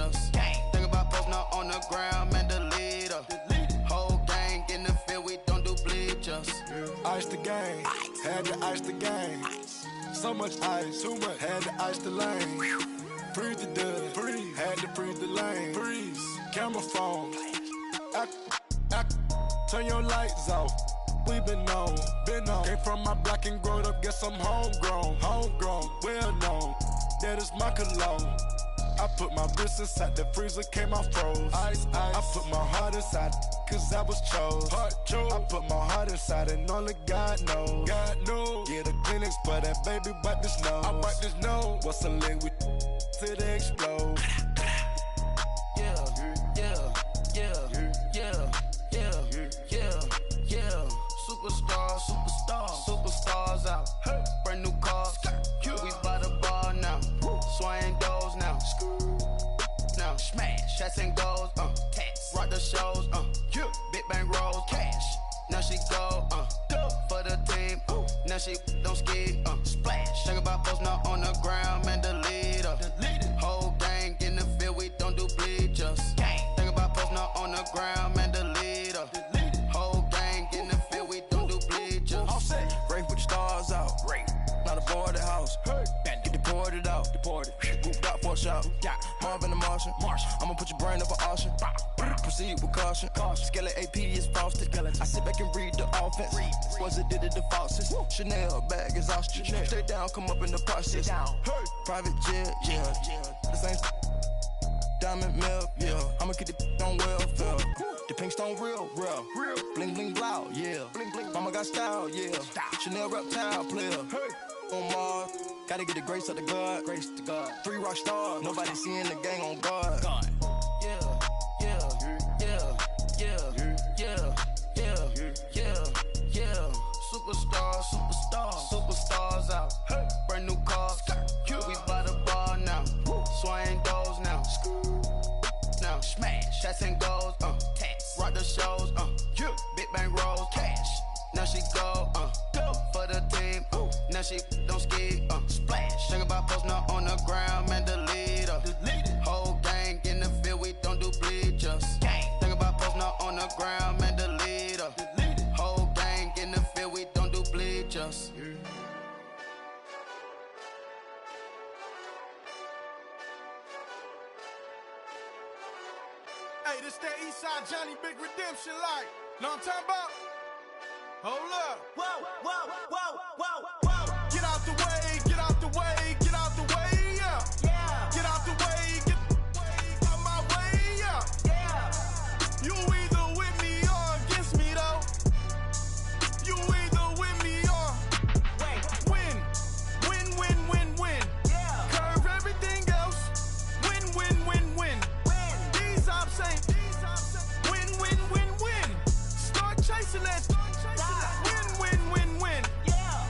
us. Think about posting up on the ground, man, delete us. Whole gang in the field, we don't do bleachers. Ice the game, had to ice the game. So much ice, too much, had to ice the lane. Freeze the dust, freeze, had to freeze the lane. Freeze, camera phone. Turn your lights off. We been on. Came from my block and growed up, guess I'm homegrown, well known. That is my cologne. I put my wrist inside the freezer, came out froze. Ice. I put my heart inside, cause I was chose. I put my heart inside and only God knows. Yeah, the clinics for that baby, wipe this nose. I wipe this nose. What's a lick with till they explode? Superstars out. Brand new cars. We by the bar now. Swaying doors now. Now smash, shots and goals. Tax. Rock the shows. Big bang rolls. Cash. Now she go. For the team. Now she don't ski. Splash. Think about posting up on the ground, man. Delete her. Whole gang in the field, we don't do bleachers. Think about posting up on the ground, man. Delete her. Whole gang in the field, we don't do bleachers. Rain put the stars out. Not a boarded house. Get deported out. Booped out for a shot. Marvin the Martian. I'ma put your brain up for auction. Proceed with caution. Skeleton AP is frosted. I sit back and read the offense. Was it did it the faucets? Chanel bag is ostrich. Stay down, come up in the process. Private jet, yeah. The same diamond milk, yeah. I'ma keep the on welfare. The pink stone real. Bling bling blow, yeah. Mama got style, yeah. Chanel reptile player. On Mars, gotta get the grace of the God. 3 rock stars, nobody seeing the gang on guard. Superstars out. Brand new cars. We by the bar now. Swaying doors now. Now smash, shots and goals. Tax. Rock the shows. Big bang rolls. Cash. Now she go. For the team. Now she don't ski. Splash. Think about posting up on the ground, man. Delete her. Whole gang in the field, we don't do bleachers. Think about posting up on the ground, man. Delete her. Whole gang in the field, we don't do bleachers. Hey, this that Eastside Johnny Big Redemption like. Know what I'm talking about? Hold up. Whoa. Get out the way, get out the way, get out the way, yeah. Get out the way, get out my way, yeah. You either with me or against me though. You either with me or win. Curve everything else. Win. These ops ain't win. Start chasing that. Win.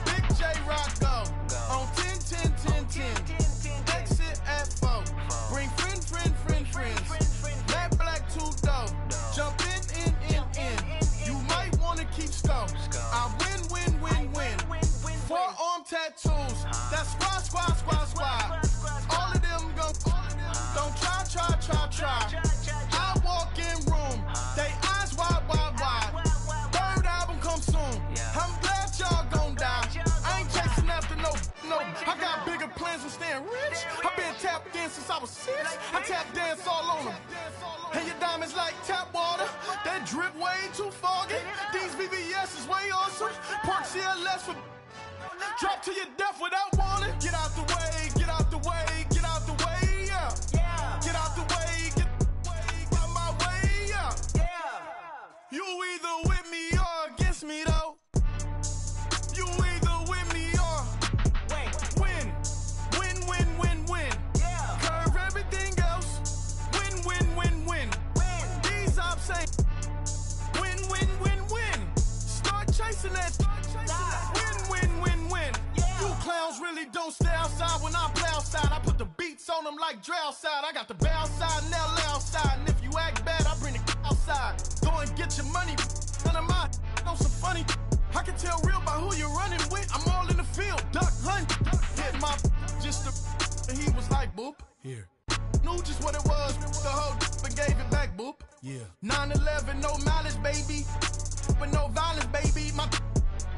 Big J Rock go on 10. Exit at 4. Bring friends. Matt Black 2 dope. Jump in. You might wanna keep score. I win. 4-arm tattoos. That's squad. All of them go. Don't try. I walk in room. They eyes wide. Third album come soon. I'm glad y'all gon' die. I ain't chasing after no. I got bigger plans than staying rich. I been tapped in since I was 6. I tap dance all on them. And your diamonds like tap water. That drip way too foggy. These BBS is way awesome. Park CLS for drop to your death without warning. Get out the way, yeah. Get out the way, get out my way, yeah. You either with me or against me though. You either with me or win. Curve everything else. Win. These ops ain't win. Start chasing that. Win. You clowns really don't stay outside when I play outside. I put the beats on them like drow side. I got the bow side and LA outside. And if you act bad, I bring the outside. Go and get your money. None of my know some funny. I can tell real by who you're running with. I'm all in the field, duck hunt. Hit my just the. And he was like, boop. Here. knew just what it was. The whole and gave it back, boop. Yeah. 9/11, no malice, baby. But no violence, baby. My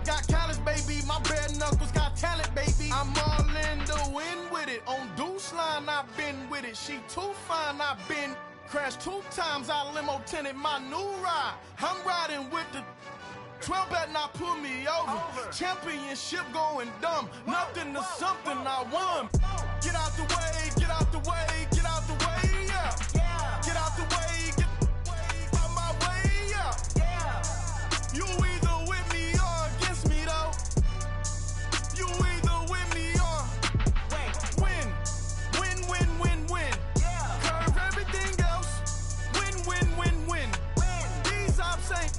got callous, baby. My bare knuckles got talent, baby. I'm all in the wind with it. On Deuce line, I've been with it. She too fine, I've been crashed 2 times. I limo tinted my new ride. I'm riding with the 12 better not pull me over. Championship going dumb. Nothing to something I won. Get out the way, get out the way, get out the way, yeah. Get out the way, get out my way, yeah. You either with me or against me, though. You either with me or win. Win, win, win, win. Curve everything else. Win, win, win, win. These ops ain't.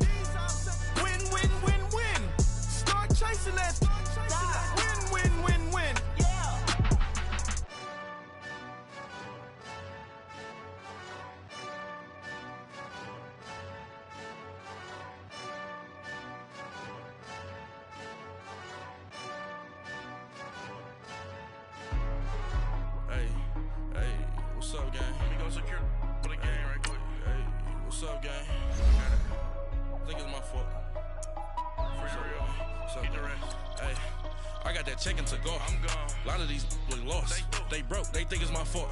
Win, win, win, win. Start chasing that. Win, win, win, win. Hey, what's up, gang? Let me go secure for the game right quick. Hey, what's up, gang? I think it's my fault. For real. What's up, hey, I got that chicken to go. I'm gone. A lot of these look lost. They broke. They think it's my fault.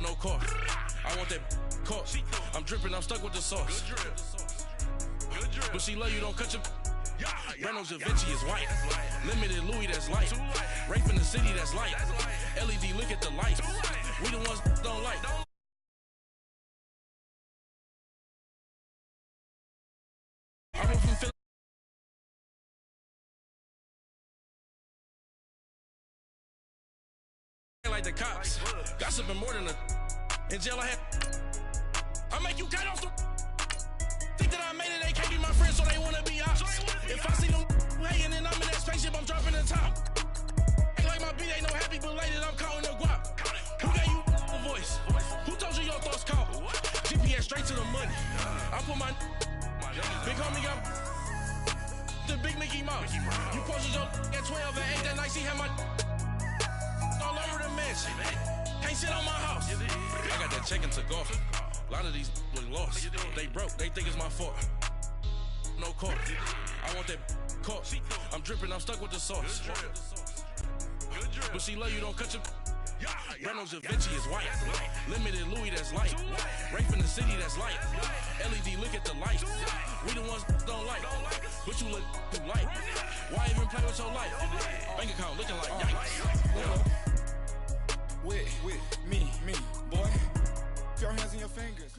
No car. I want that caught. I'm dripping. I'm stuck with the sauce. Good drip. But she love you. Don't cut your. Reynolds Da Vinci is white. Limited Louis, that's light. Rape in the city, that's light. LED, look at the lights. We the ones don't like. I went from Philly like the cops. Gossiping more than a. In jail, I had. I make you cut off the. Think that I made it, they can't be my friends, so they wanna be ops. If I see them hating and I'm in that spaceship, I'm dropping the top. Ain't like my beat, ain't no happy belated, I'm counting the guap. Who gave you a voice? Who told you your thoughts count? GPS straight to the money. I put my big homie got the big Mickey Mouse. You posted your at 12 and 8 that night, she had my all over the mansion. Can't sit on my house. I got that chicken to go. A lot of these look lost. They broke. They think it's my fault. No car. I want that caught. I'm dripping. I'm stuck with the sauce. But she love you. Don't cut your. Reynolds Da Vinci is white. Limited Louis, that's light. Rape in the city, that's light. LED, look at the lights. We the ones don't like. But you look too light. Why even play with your life? Bank account looking like yikes. With me, boy. Your hands in your fingers.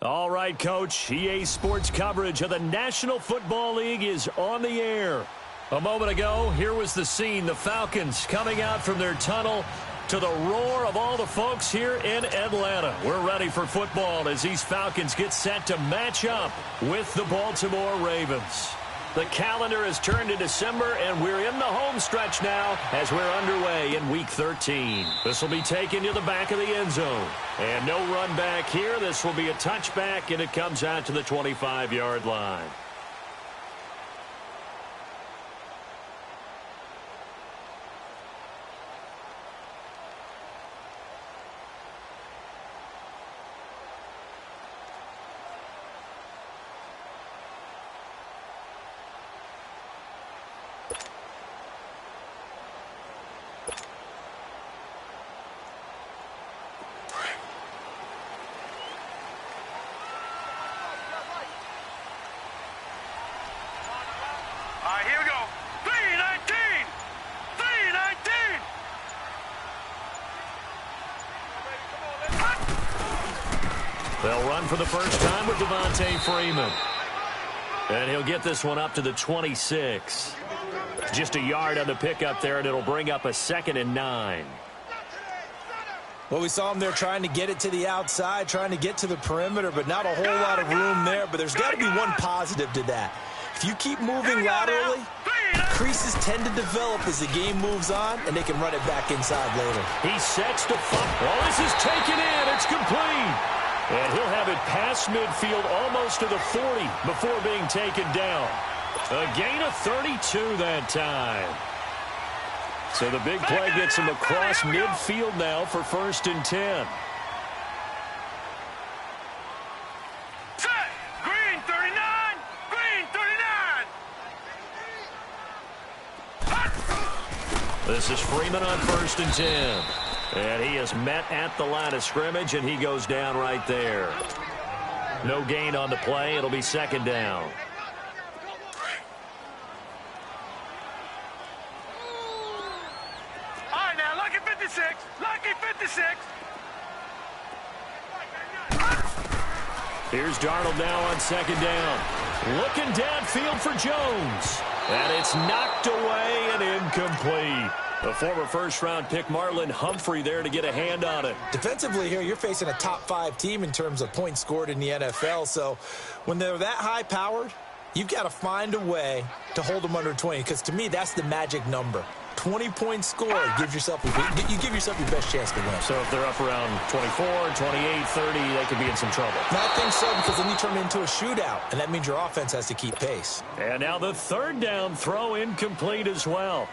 All right, Coach. EA Sports coverage of the National Football League is on the air. A moment ago, here was the scene. The Falcons coming out from their tunnel to the roar of all the folks here in Atlanta. We're ready for football as these Falcons get set to match up with the Baltimore Ravens. The calendar has turned to December, and we're in the home stretch now as we're underway in Week 13. This will be taken to the back of the end zone. And no run back here. This will be a touchback, and it comes out to the 25-yard line. Here we go. 319! 319! They'll run for the first time with Devontae Freeman. And he'll get this one up to the 26. Just a yard on the pickup there, and it'll bring up a 2nd and 9. Well, we saw him there trying to get it to the outside, trying to get to the perimeter, but not a whole lot of room there. But there's got to be one positive to that. If you keep moving laterally, creases tend to develop as the game moves on, and they can run it back inside later. He sets to fire. Oh, this is taken in. It's complete. And he'll have it past midfield almost to the 40 before being taken down. A gain of 32 that time. So the big play gets him across midfield now for 1st and 10. Set. Green 39. Green 39. This is Freeman on 1st and 10. And he is met at the line of scrimmage, and he goes down right there. No gain on the play. It'll be 2nd down. All right, now, lucky 56. Lucky 56. Here's Darnold now on 2nd down. Looking downfield for Jones. And it's knocked away and incomplete. The former first-round pick Marlon Humphrey there to get a hand on it. Defensively here, you're facing a top-5 team in terms of points scored in the NFL. So when they're that high-powered, you've got to find a way to hold them under 20. Because to me, that's the magic number. 20 points scored gives yourself you give yourself your best chance to win. So if they're up around 24, 28, 30, they could be in some trouble. And I think so, because then you turn it into a shootout, and that means your offense has to keep pace. And now the 3rd down throw incomplete as well.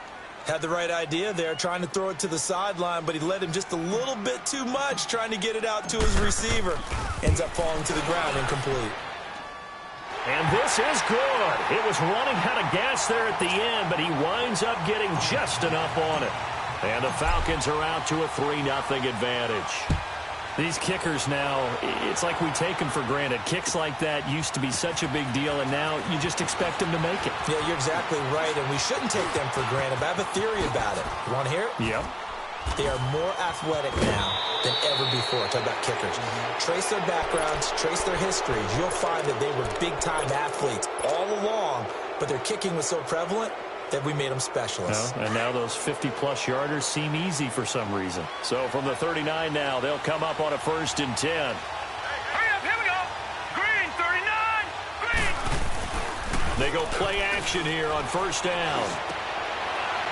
Had the right idea there, trying to throw it to the sideline, but he led him just a little bit too much, trying to get it out to his receiver. Ends up falling to the ground, incomplete. And this is good. It was running out of gas there at the end, but he winds up getting just enough on it. And the Falcons are out to a 3-0 advantage. These kickers now, it's like we take them for granted. Kicks like that used to be such a big deal, and now you just expect them to make it. Yeah, you're exactly right, and we shouldn't take them for granted. But I have a theory about it. You want to hear it? Yep. They are more athletic now than ever before. Talk about kickers. Trace their backgrounds, trace their histories. You'll find that they were big-time athletes all along, but their kicking was so prevalent that we made them specialists. And now those 50-plus yarders seem easy for some reason. So from the 39 now, they'll come up on a 1st and 10. Hurry up, here we go. Green 39. Green. They go play action here on 1st down.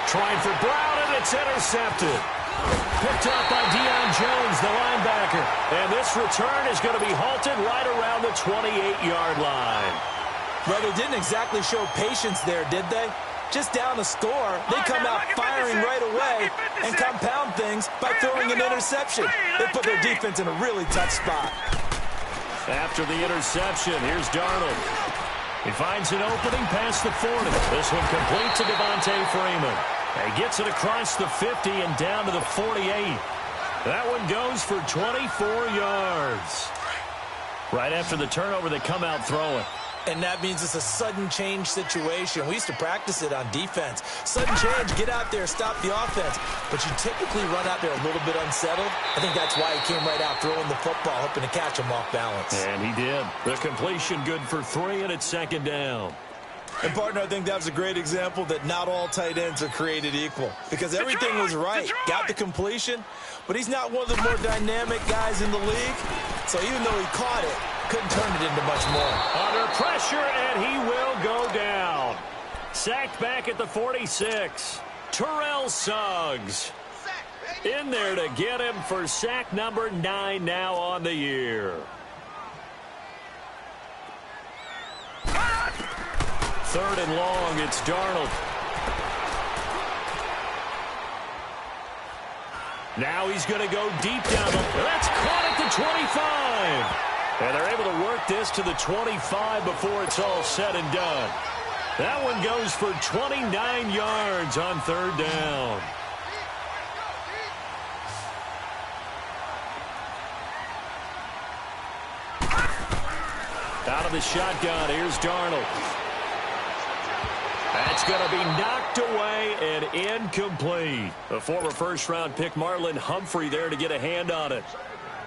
Trying for Brown, and it's intercepted. Picked up by Deion Jones, the linebacker. And this return is going to be halted right around the 28-yard line. Well, they didn't exactly show patience there, did they? Just down a score, they come out firing right away and compound things by throwing an interception. They put their defense in a really tough spot. After the interception, here's Darnold. He finds an opening past the 40. This one complete to Devontae Freeman. He gets it across the 50 and down to the 48. That one goes for 24 yards. Right after the turnover, they come out throwing. And that means it's a sudden change situation. We used to practice it on defense. Sudden change, get out there, stop the offense. But you typically run out there a little bit unsettled. I think that's why he came right out throwing the football, hoping to catch him off balance. And he did. The completion good for 3, and it's 2nd down. And, partner, I think that was a great example that not all tight ends are created equal. Because everything was right. Got the completion, but he's not one of the more dynamic guys in the league. So even though he caught it, couldn't turn it into much more. Under pressure, and he will go down. Sacked back at the 46. Terrell Suggs in there to get him for sack number 9 now on the year. 3rd and long, it's Darnold. Now he's going to go deep down. That's caught at the 25. And they're able to work this to the 25 before it's all said and done. That one goes for 29 yards on 3rd down. Out of the shotgun, here's Darnold. That's going to be knocked away and incomplete. The former first-round pick Marlon Humphrey there to get a hand on it.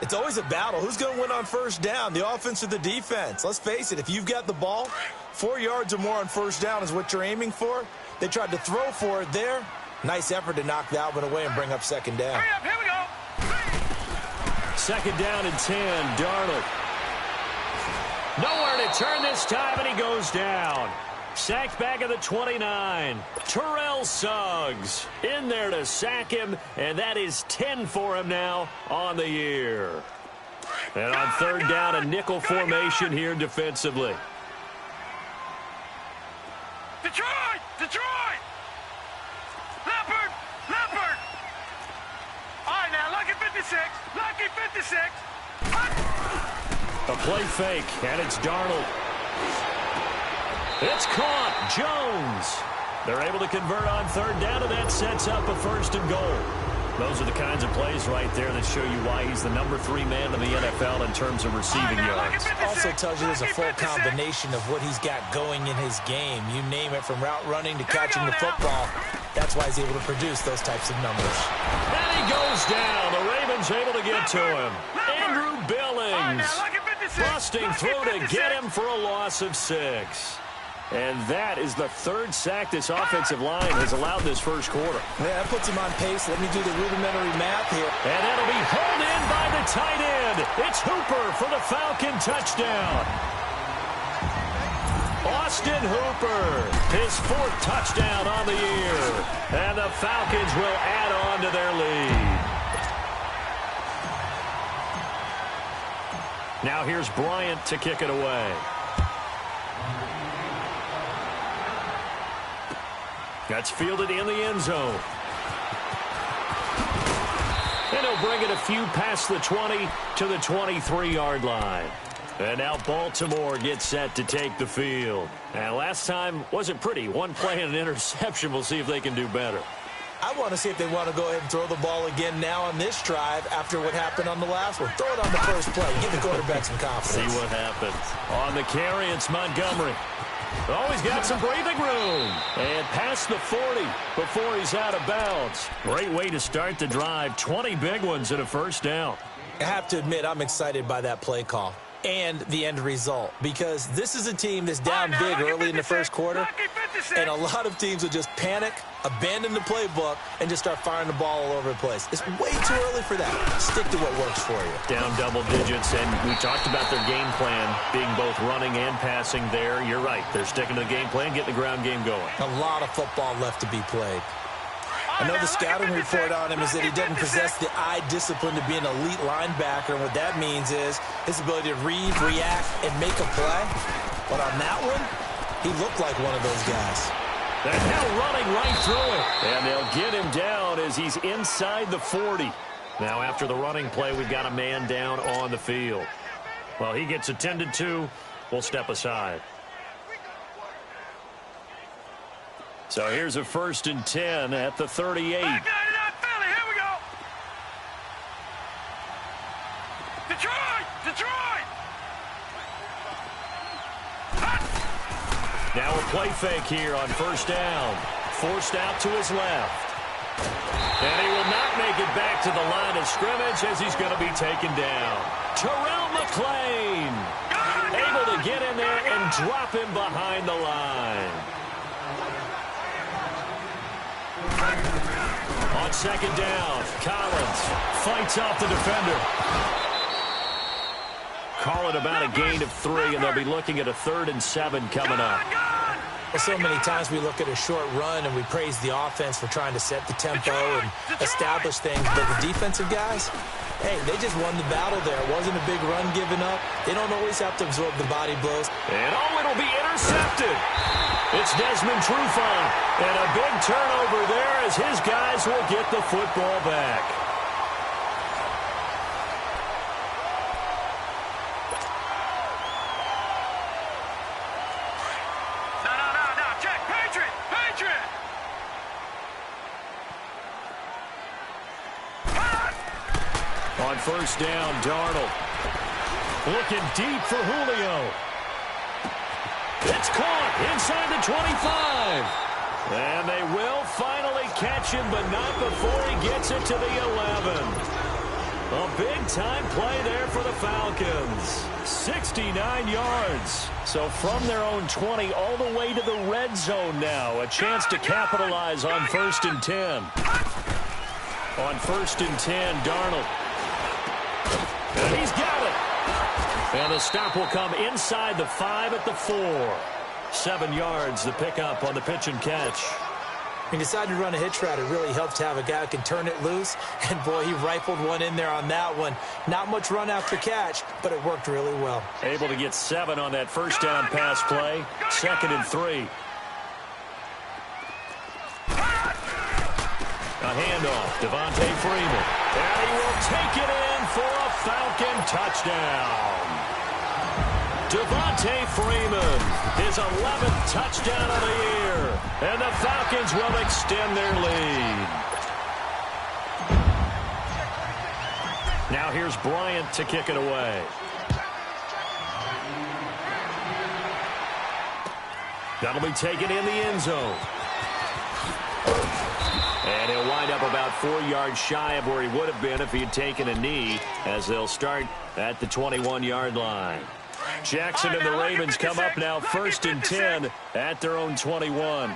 It's always a battle. Who's going to win on 1st down, the offense or the defense? Let's face it, if you've got the ball, 4 yards or more on 1st down is what you're aiming for. They tried to throw for it there. Nice effort to knock that one away and bring up 2nd down. Hurry up, here we go. 2nd down and 10, Darnold. Nowhere to turn this time, and he goes down. Sacked back at the 29. Terrell Suggs in there to sack him, and that is 10 for him now on the year. And on 3rd down, a nickel formation here defensively. Detroit! Detroit! Leopard! 56. Lucky 56. A play fake, and it's Darnold. It's caught. Jones. They're able to convert on third down, and that sets up a 1st and goal. Those are the kinds of plays right there that show you why he's the number 3 man in the NFL in terms of receiving yards. Also tells you there's a full combination of what he's got going in his game. You name it, from route running to catching the football. That's why he's able to produce those types of numbers. And he goes down. The Ravens able to get to him. Andrew Billings busting through to get him for a loss of 6. And that is the 3rd sack this offensive line has allowed this first quarter. Yeah, that puts him on pace. Let me do the rudimentary math here. And that'll be hauled in by the tight end. It's Hooper for the Falcon touchdown. Austin Hooper, his 4th touchdown on the year. And the Falcons will add on to their lead. Now here's Bryant to kick it away. That's fielded in the end zone. And he'll bring it a few past the 20 to the 23-yard line. And now Baltimore gets set to take the field. And last time wasn't pretty. One play and an interception. We'll see if they can do better. I want to see if they want to go ahead and throw the ball again now on this drive after what happened on the last one. Throw it on the first play. Give the quarterback some confidence. See what happens. On the carry, it's Montgomery. Oh, he's got some breathing room. And past the 40 before he's out of bounds. Great way to start the drive. 20 big ones and a 1st down. I have to admit, I'm excited by that play call and the end result, because this is a team that's down big early in the first quarter, and a lot of teams will just panic, abandon the playbook, and just start firing the ball all over the place. It's way too early for that. Stick to what works for you. Down double digits, and we talked about their game plan being both running and passing there. You're right. They're sticking to the game plan, getting the ground game going. A lot of football left to be played. I know the scouting report on him is that he doesn't possess the eye discipline to be an elite linebacker, and what that means is his ability to read, react, and make a play. But on that one, he looked like one of those guys. They're now running right through it. And they'll get him down as he's inside the 40. Now after the running play, we've got a man down on the field. Well, he gets attended to. We'll step aside. So here's a 1st and 10 at the 38. Here we go. Detroit! Now a play fake here on 1st down. Forced out to his left. And he will not make it back to the line of scrimmage as he's going to be taken down. Terrell McClain able to get in there and drop him behind the line. On 2nd down, Collins fights off the defender. Call it about a gain of 3, and they'll be looking at a 3rd and 7 coming up. Well, so many times we look at a short run and we praise the offense for trying to set the tempo and establish things, but the defensive guys, hey, they just won the battle there. It wasn't a big run given up. They don't always have to absorb the body blows. And it'll be intercepted. It's Desmond Trufant, and a big turnover there as his guys will get the football back. No, check, Patriot! On 1st down, Darnold looking deep for Julio. It's caught inside the 25. And they will finally catch him, but not before he gets it to the 11. A big-time play there for the Falcons. 69 yards. So from their own 20 all the way to the red zone now. A chance to capitalize on 1st and 10. On 1st and 10, Darnold. And he's got it. And the stop will come inside the 5 at the 4. 7 yards, the pickup on the pitch and catch. He decided to run a hitch route. It really helped to have a guy who can turn it loose. And, boy, he rifled one in there on that one. Not much run after catch, but it worked really well. Able to get 7 on that 1st down pass play. 2nd and 3. A handoff. Devontae Freeman. And he will take it in for a Falcon touchdown. Devontae Freeman, his 11th touchdown of the year. And the Falcons will extend their lead. Now here's Bryant to kick it away. That'll be taken in the end zone. And he'll wind up about 4 yards shy of where he would have been if he had taken a knee, as they'll start at the 21-yard line. Jackson and the Ravens come up now 1st and 10 at their own 21.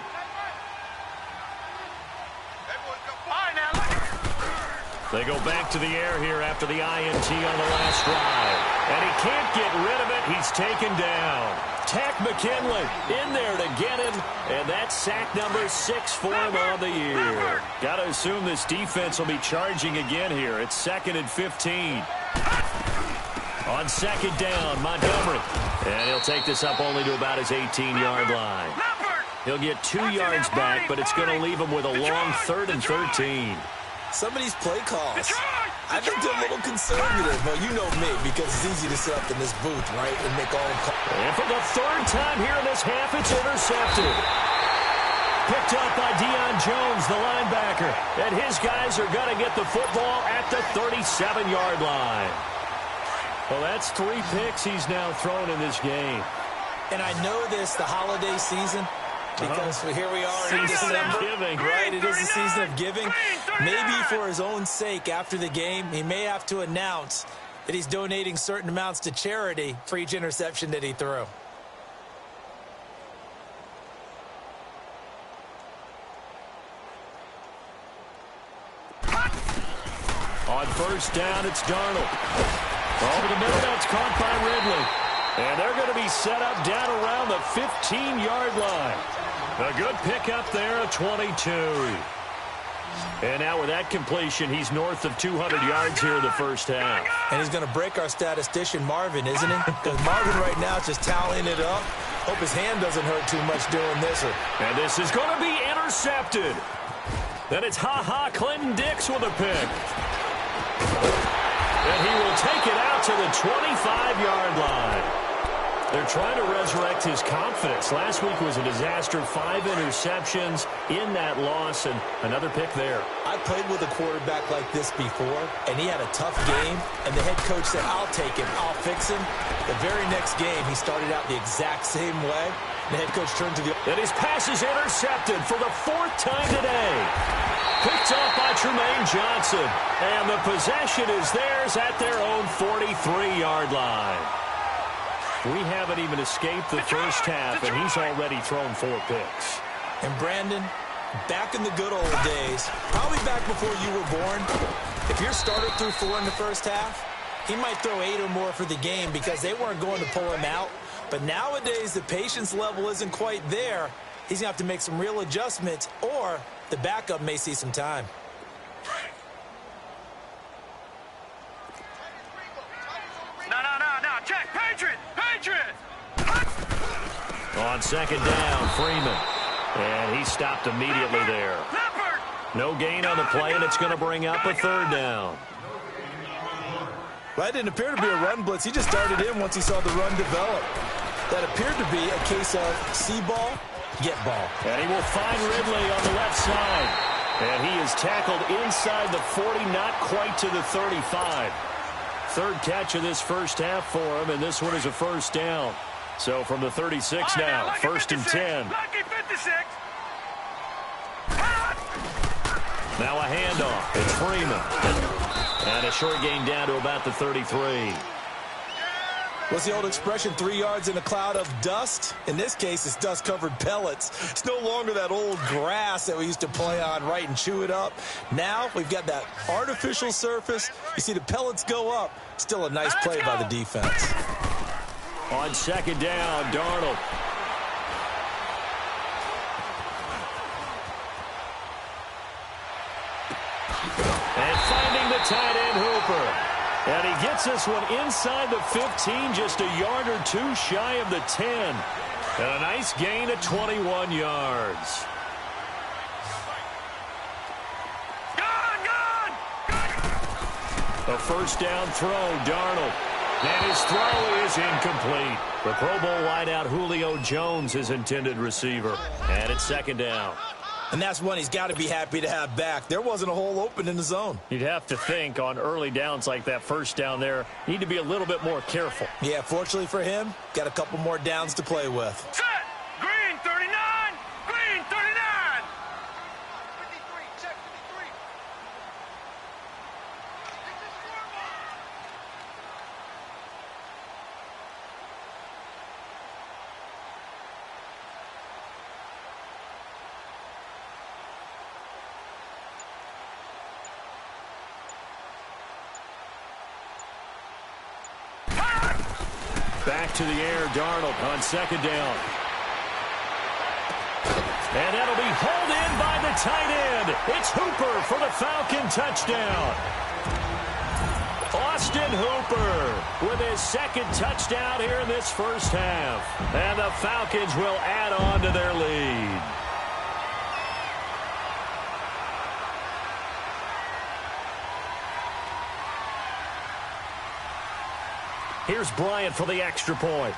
They go back to the air here after the INT on the last drive. And he can't get rid of it. He's taken down. Tack McKinley in there to get him. And that's sack number 6 for him on the year. Got to assume this defense will be charging again here. It's 2nd and 15. On 2nd down, Montgomery. And he'll take this up only to about his 18-yard line. He'll get 2 yards back, but it's going to leave him with a long 3rd and 13. Some of these play calls, I think they're a little conservative. Well, you know me, because it's easy to sit up in this booth, right, and make all the calls. And for the 3rd time here in this half, it's intercepted. Picked up by Deion Jones, the linebacker. And his guys are going to get the football at the 37-yard line. Well, that's 3 picks he's now thrown in this game. And I know this, the holiday season, because here we are in December, right? It is the season of giving. Maybe for his own sake, after the game, he may have to announce that he's donating certain amounts to charity for each interception that he threw. On 1st down, it's Darnold. Over the middle, that's caught by Ridley. And they're going to be set up down around the 15-yard line. A good pickup there at 22. And now with that completion, he's north of 200 yards here in the first half. And he's going to break our statistician, Marvin, isn't he? Because Marvin right now is just tallying it up. Hope his hand doesn't hurt too much doing this. And this is going to be intercepted. Then it's Clinton Dix with a pick. And he will take it out to the 25-yard line. They're trying to resurrect his confidence. Last week was a disaster. 5 interceptions in that loss, and another pick there. I played with a quarterback like this before, and he had a tough game, and the head coach said, I'll take him, I'll fix him. The very next game, he started out the exact same way. The head coach turned to the... And his pass is intercepted for the 4th time today. Picked off by Tremaine Johnson. And the possession is theirs at their own 43-yard line. We haven't even escaped the first half, and he's already thrown 4 picks. And Brandon, back in the good old days, probably back before you were born, if your starter threw 4 in the first half, he might throw 8 or more for the game because they weren't going to pull him out. But nowadays, the patience level isn't quite there. He's going to have to make some real adjustments, or the backup may see some time. No. Check. Patriot. On 2nd down, Freeman. And he stopped immediately there. No gain on the play, and it's going to bring up a 3rd down. Well, that didn't appear to be a run blitz. He just started in once he saw the run develop. That appeared to be a case of see ball, get ball. And he will find Ridley on the left side. And he is tackled inside the 40, not quite to the 35. 3rd catch of this first half for him, and this one is a 1st down. So from the 36 now, 1st and 10. Now a handoff. It's Freeman. And a short gain down to about the 33. What's the old expression, 3 yards in a cloud of dust? In this case, it's dust-covered pellets. It's no longer that old grass that we used to play on, right, and chew it up. Now we've got that artificial surface. You see the pellets go up. Still a nice play by the defense. On 2nd down, Darnold. And finding the tight end, Hooper. And he gets this one inside the 15, just a yard or 2 shy of the 10. And a nice gain of 21 yards. A first down throw, Darnold. And his throw is incomplete. The Pro Bowl wideout Julio Jones, his intended receiver. And it's second down. And that's one he's got to be happy to have back. There wasn't a hole open in the zone. You'd have to think on early downs like that first down there, need to be a little bit more careful. Yeah, fortunately for him, got a couple more downs to play with. Set. Green 39. Green 39. 53. Check 53. Back to the air, Darnold on second down. And that'll be hauled in by the tight end. It's Hooper for the Falcon touchdown. Austin Hooper with his second touchdown here in this first half. And the Falcons will add on to their lead. Here's Bryant for the extra point.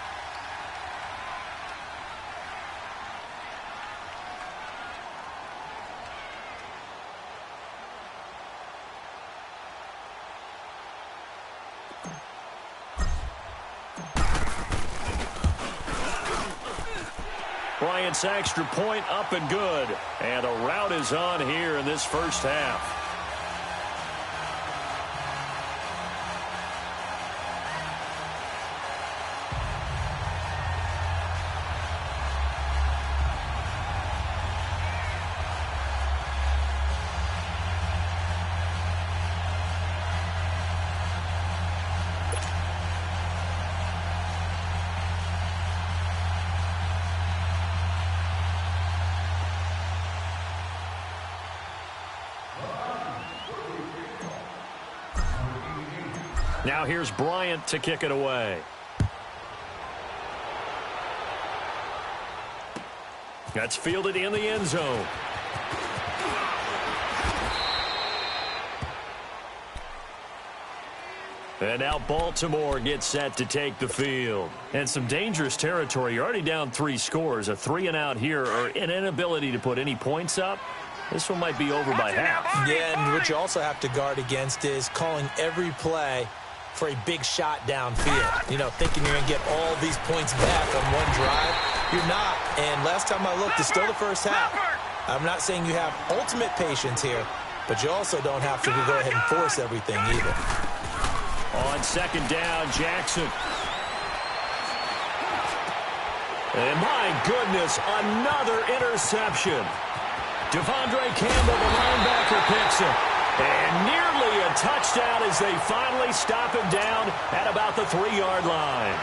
Bryant's extra point up and good. And a rout is on here in this first half. Now here's Bryant to kick it away. That's fielded in the end zone. And now Baltimore gets set to take the field. And some dangerous territory. You're already down 3 scores. A 3-and-out here or an inability to put any points up. This one might be over by half. Yeah, and what you also have to guard against is calling every play for a big shot downfield. You know, thinking you're going to get all these points back on one drive. You're not. And last time I looked, it's still the first half. I'm not saying you have ultimate patience here, but you also don't have to go ahead and force everything either. On second down, Jackson. And my goodness, another interception. Devondre Campbell, the linebacker, picks it. And nearly a touchdown as they finally stop him down at about the 3-yard line.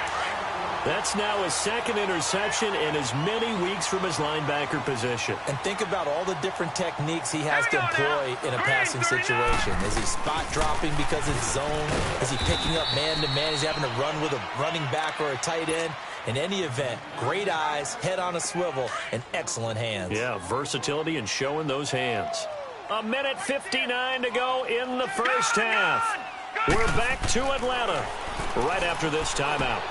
That's now his second interception in as many weeks from his linebacker position. And think about all the different techniques he has to employ in a passing situation. Is he spot dropping because it's zone? Is he picking up man-to-man? Is he having to run with a running back or a tight end? In any event, great eyes, head on a swivel, and excellent hands. Yeah, versatility and showing those hands. 1:59 to go in the first half. We're back to Atlanta right after this timeout.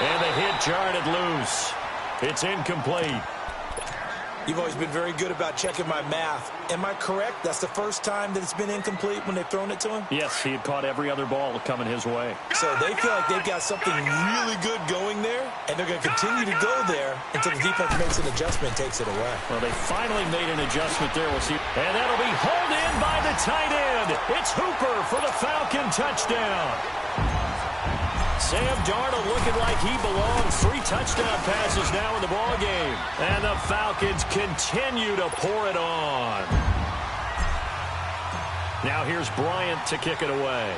And the hit jarred it loose. It's incomplete. You've always been very good about checking my math. Am I correct? That's the first time that it's been incomplete when they've thrown it to him? Yes, he had caught every other ball coming his way. So they feel like they've got something really good going there, and they're going to continue to go there until the defense makes an adjustment and takes it away. Well, they finally made an adjustment there. We'll see. And that'll be hauled in by the tight end. It's Hooper for the Falcon touchdown. Sam Darnold looking like he belongs. 3 touchdown passes now in the ball game. And the Falcons continue to pour it on. Now here's Bryant to kick it away.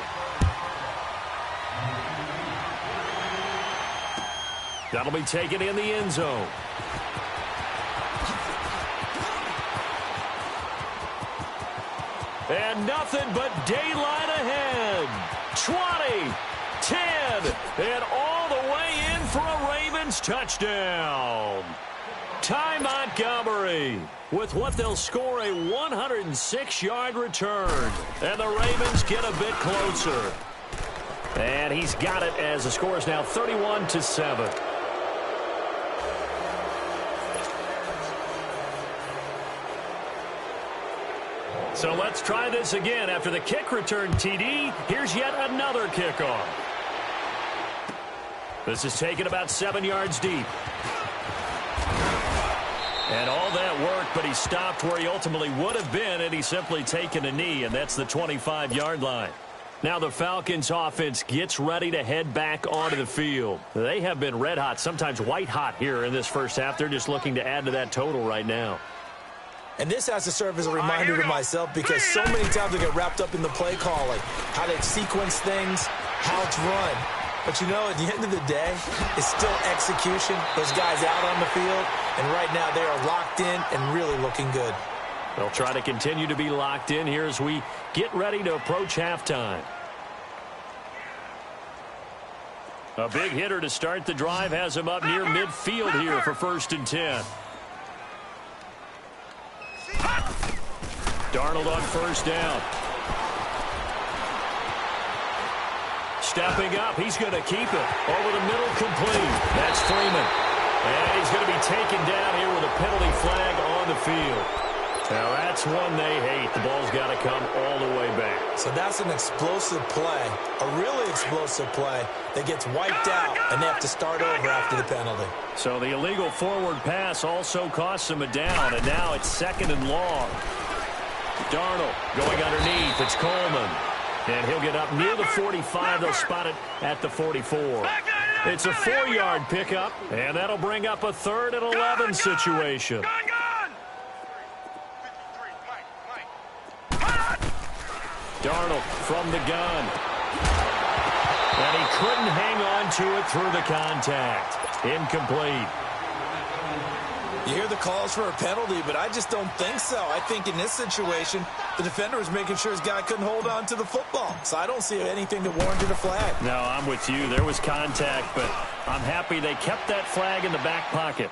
That'll be taken in the end zone. And nothing but daylight ahead. 20. 10, and all the way in for a Ravens touchdown. Ty Montgomery with what they'll score a 106-yard return. And the Ravens get a bit closer. And he's got it as the score is now 31-7. So let's try this again. After the kick return TD, here's yet another kickoff. This is taken about 7 yards deep. And all that work, but he stopped where he ultimately would have been, and he's simply taken a knee, and that's the 25-yard line. Now the Falcons offense gets ready to head back onto the field. They have been red hot, sometimes white hot here in this first half. They're just looking to add to that total right now. And this has to serve as a reminder to myself because so many times I get wrapped up in the play calling, how they sequence things, how it's run. But, you know, at the end of the day, it's still execution. Those guys out on the field, and right now they are locked in and really looking good. They'll try to continue to be locked in here as we get ready to approach halftime. A big hitter to start the drive has him up near midfield here for 1st and 10. Darnold on 1st down. Stepping up, he's going to keep it. Over the middle, complete. That's Freeman. And he's going to be taken down here with a penalty flag on the field. Now that's one they hate. The ball's got to come all the way back. So that's an explosive play, a really explosive play that gets wiped out, and they have to start over after the penalty. So the illegal forward pass also costs him a down, and now it's 2nd and long. Darnold going underneath. It's Coleman. And he'll get up near the 45. They'll spot it at the 44. It's a 4-yard pickup, and that'll bring up a 3rd and 11 situation. Darnold from the gun. And he couldn't hang on to it through the contact. Incomplete. You hear the calls for a penalty, but I just don't think so. I think in this situation, the defender was making sure his guy couldn't hold on to the football. So I don't see anything that warranted a flag. No, I'm with you. There was contact, but I'm happy they kept that flag in the back pocket.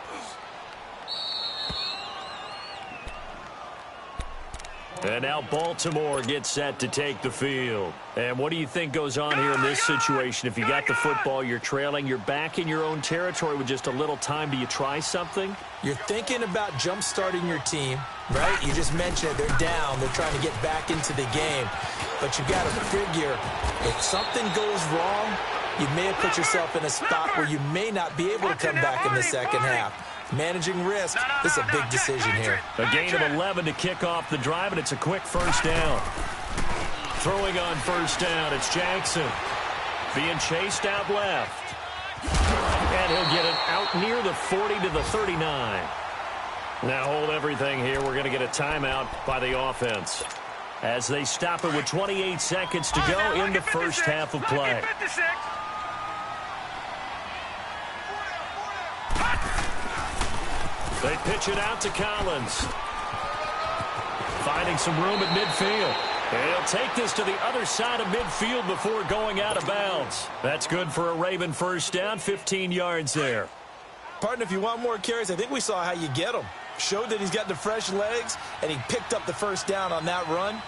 And now Baltimore gets set to take the field. And what do you think goes on here in this situation? If you got the football, you're trailing, you're back in your own territory with just a little time. Do you try something? You're thinking about jump-starting your team, right? You just mentioned it. They're down. They're trying to get back into the game. But you got to figure if something goes wrong, you may have put yourself in a spot where you may not be able to come back in the second half. Managing risk, this is a big decision here. A gain of 11 to kick off the drive, and it's a quick 1st down. Throwing on 1st down, it's Jackson. Being chased out left. And he'll get it out near the 40 to the 39. Now hold everything here. We're going to get a timeout by the offense as they stop it with 28 seconds to go in the first half of play. They pitch it out to Collins. Finding some room at midfield. And he'll take this to the other side of midfield before going out of bounds. That's good for a Raven 1st down, 15 yards there. Partner, if you want more carries, I think we saw how you get them. Showed that he's got the fresh legs, and he picked up the 1st down on that run.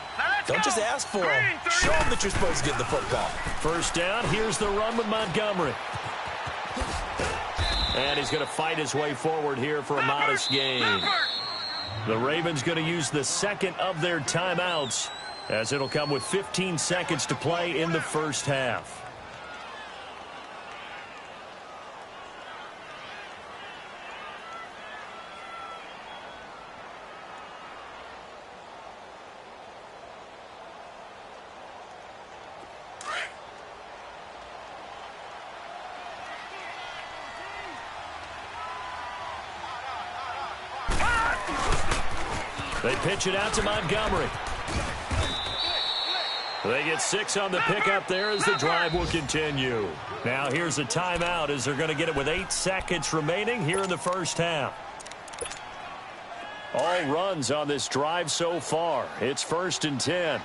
Don't just ask for him. Show him that you're supposed to get the football. 1st down, here's the run with Montgomery. And he's going to fight his way forward here for a modest gain. The Ravens going to use the 2nd of their timeouts as it'll come with 15 seconds to play in the first half. They pitch it out to Montgomery. They get 6 on the pickup there as the drive will continue. Now here's a timeout as they're going to get it with 8 seconds remaining here in the first half. All runs on this drive so far. It's 1st and 10.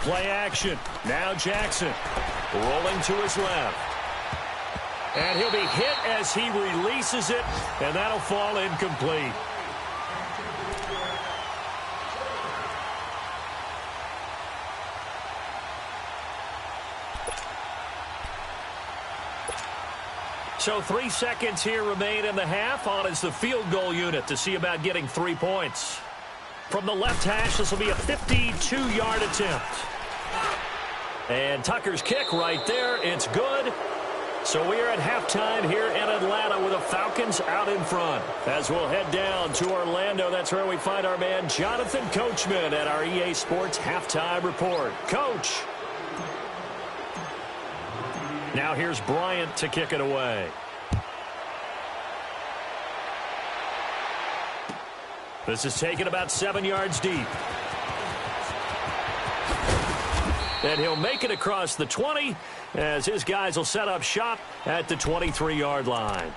Play action. Now Jackson rolling to his left. And he'll be hit as he releases it, and that'll fall incomplete. So 3 seconds here remain in the half. On is the field goal unit to see about getting 3 points. From the left hash, this will be a 52-yard attempt. And Tucker's kick right there. It's good. So we are at halftime here in Atlanta with the Falcons out in front. As we'll head down to Orlando, that's where we find our man Jonathan Coachman at our EA Sports Halftime Report. Coach. Now here's Bryant to kick it away. This is taken about 7 yards deep. And he'll make it across the 20 as his guys will set up shop at the 23-yard line.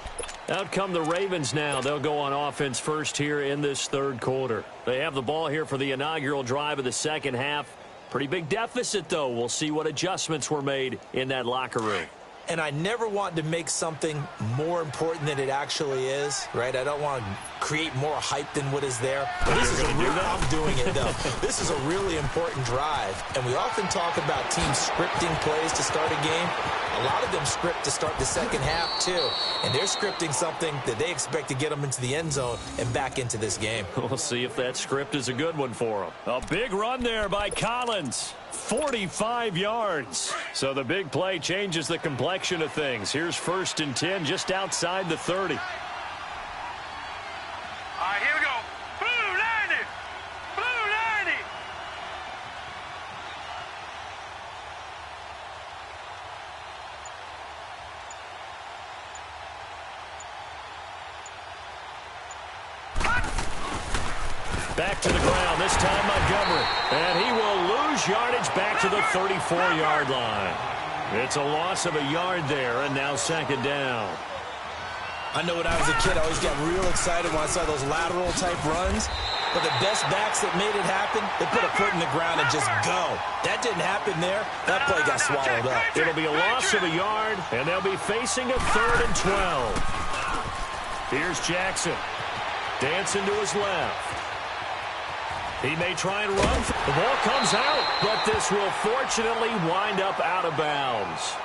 Out come the Ravens now. They'll go on offense first here in this third quarter. They have the ball here for the inaugural drive of the second half. Pretty big deficit, though. We'll see what adjustments were made in that locker room. And I never want to make something more important than it actually is, right? I don't want to create more hype than what is there. But this is I'm doing it, though. This is a really important drive. And we often talk about teams scripting plays to start a game. A lot of them script to start the second half, too. And they're scripting something that they expect to get them into the end zone and back into this game. We'll see if that script is a good one for them. A big run there by Collins. 45 yards. So the big play changes the complexion of things. Here's 1st and 10 just outside the 30. All right, here we go. Blue 90. Blue 90. Back to the ground, this time Montgomery. And he will lose yardage back to the 34-yard line. It's a loss of a yard there, and now 2nd down. I know when I was a kid, I always got real excited when I saw those lateral-type runs. But the best backs that made it happen, they put a foot in the ground and just go. That didn't happen there. That play got swallowed up. It'll be a loss of a yard, and they'll be facing a 3rd and 12. Here's Jackson. Dancing to his left. He may try and run. The ball comes out, but this will fortunately wind up out of bounds.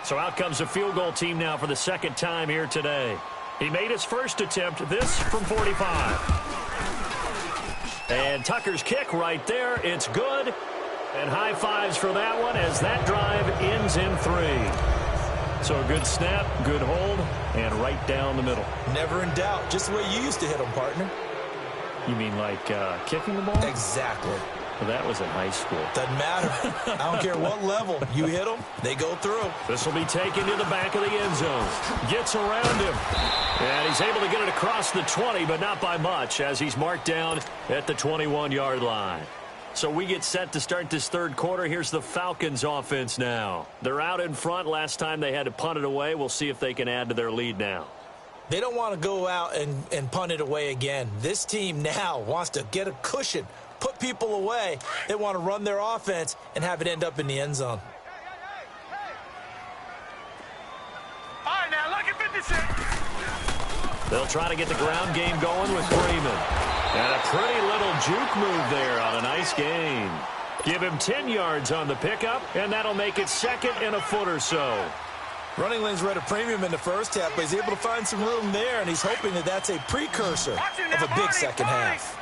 So out comes the field goal team now for the 2nd time here today. He made his first attempt, this from 45. And Tucker's kick right there. It's good. And high fives for that one as that drive ends in 3. So a good snap, good hold, and right down the middle. Never in doubt. Just the way you used to hit them, partner. You mean like kicking the ball? Exactly. Well, that was in high school. Doesn't matter. I don't care what level. You hit them, they go through. This will be taken to the back of the end zone. Gets around him. And he's able to get it across the 20, but not by much as he's marked down at the 21-yard line. So we get set to start this third quarter. Here's the Falcons offense now. They're out in front. Last time they had to punt it away. We'll see if they can add to their lead now. They don't want to go out and punt it away again. This team now wants to get a cushion, put people away. They want to run their offense and have it end up in the end zone. All right, now, look at 56. They'll try to get the ground game going with Freeman. And a pretty little juke move there on a nice gain. Give him 10 yards on the pickup, and that'll make it 2nd and a foot or so. Running lanes were at a premium in the first half, but he's able to find some room there, and he's hoping that that's a precursor of a big second half.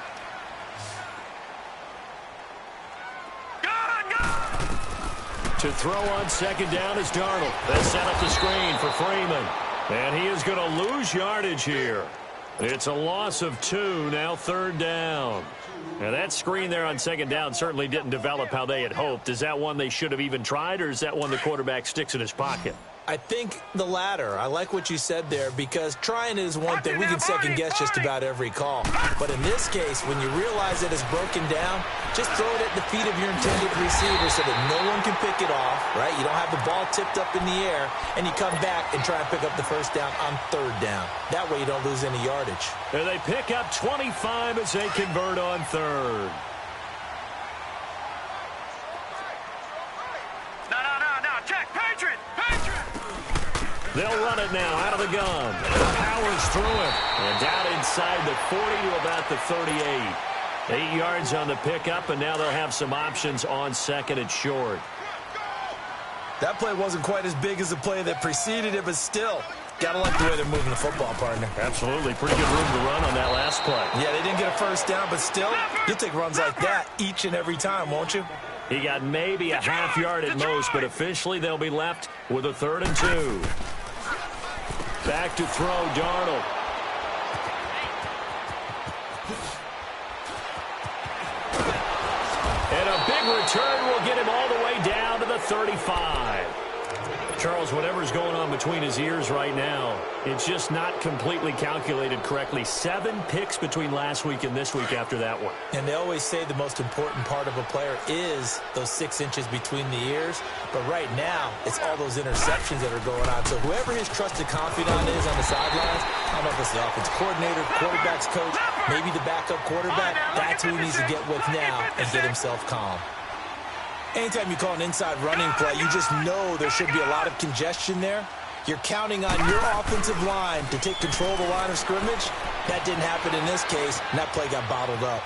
To throw on 2nd down is Darnold. They set up the screen for Freeman. And he is going to lose yardage here. It's a loss of 2, now 3rd down. Now that screen there on 2nd down certainly didn't develop how they had hoped. Is that one they should have even tried, or is that one the quarterback sticks in his pocket? I think the latter. I like what you said there because trying is one thing. We can second guess just about every call. But in this case, when you realize that it's broken down, just throw it at the feet of your intended receiver so that no one can pick it off, right? You don't have the ball tipped up in the air, and you come back and try and pick up the first down on 3rd down. That way you don't lose any yardage. And they pick up 25 as they convert on 3rd. They'll run it now out of the gun. Powers through it. And down inside the 40 to about the 38. 8 yards on the pickup, and now they'll have some options on second and short. That play wasn't quite as big as the play that preceded it, but still, got to like the way they're moving the football, partner. Absolutely. Pretty good room to run on that last play. Yeah, they didn't get a first down, but still, you'll take runs like that each and every time, won't you? He got maybe a half yard at most, but officially they'll be left with a 3rd and 2. Back to throw, Darnold. And a big return will get him all the way down to the 35. Charles, whatever's going on between his ears right now, it's just not completely calculated correctly. 7 picks between last week and this week after that one. And they always say the most important part of a player is those 6 inches between the ears. But right now, it's all those interceptions that are going on. So whoever his trusted confidant is on the sidelines, I don't know if it's the offensive coordinator, quarterback's coach, maybe the backup quarterback, that's who he needs to get with now and get himself calm. Anytime you call an inside running play, you just know there should be a lot of congestion there. You're counting on your offensive line to take control of the line of scrimmage. That didn't happen in this case, and that play got bottled up.